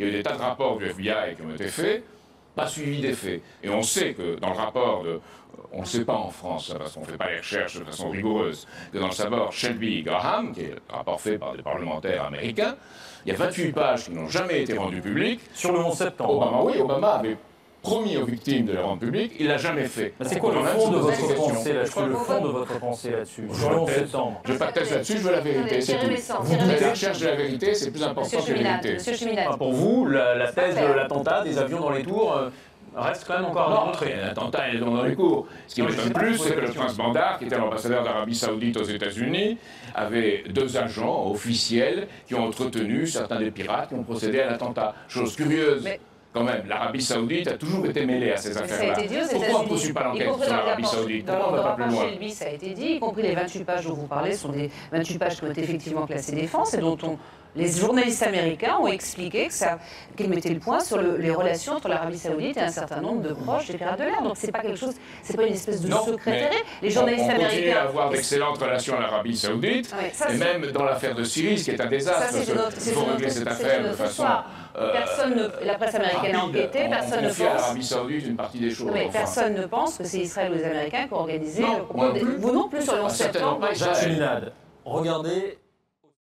Il y a eu des tas de rapports du FBI qui ont été faits, pas suivi des faits. Et on sait que dans le rapport de... On ne sait pas en France, parce qu'on ne fait pas les recherches de façon rigoureuse, que dans le rapport Shelby-Graham, qui est un rapport fait par des parlementaires américains, il y a 28 pages qui n'ont jamais été rendues publiques. Sur le 11 septembre. Obama avait promis aux victimes de les rendre publiques, il ne l'a jamais fait. C'est quoi le fond de votre pensée là-dessus? Le fond de votre pensée là-dessus? Sur le 11 septembre. Je n'ai pas de thèse là-dessus, je veux la vérité, c'est tout. Vous faites la recherche de la vérité, c'est plus important que la vérité. Pour vous, la thèse de l'attentat, des avions dans les tours, reste quand même encore à démontrer. L'attentat est dans les cours. Ce qui m'étonne plus, c'est que le prince Bandar, qui était l'ambassadeur d'Arabie Saoudite aux États-Unis, avait 2 agents officiels qui ont entretenu certains des pirates qui ont procédé à l'attentat. Chose curieuse. Quand même, l'Arabie Saoudite a toujours été mêlée à ces affaires-là. Pourquoi on ne poursuit pas l'enquête sur l'Arabie Saoudite? Pourquoi on ne va pas plus loin? Chez lui, ça a été dit, y compris les 28 pages dont vous parlez, sont des 28 pages qui ont été effectivement classées défense et dont les journalistes américains ont expliqué qu'ils mettaient le point sur les relations entre l'Arabie Saoudite et un certain nombre de proches des pirates de l'air. Donc c'est pas quelque chose, c'est pas une espèce de secrétariat. Les journalistes américains continue à avoir d'excellentes relations à l'Arabie Saoudite, et même dans l'affaire de Syrie, ce qui est un désastre. Il faut régler cette affaire de façon... la presse américaine a enquêté, personne ne pense. À l'Arabie Saoudite une partie des choses. Mais personne ne pense que c'est Israël ou les Américains qui ont organisé le complot. Vous non plus sur le 11 septembre. Jacques Cheminade, regardez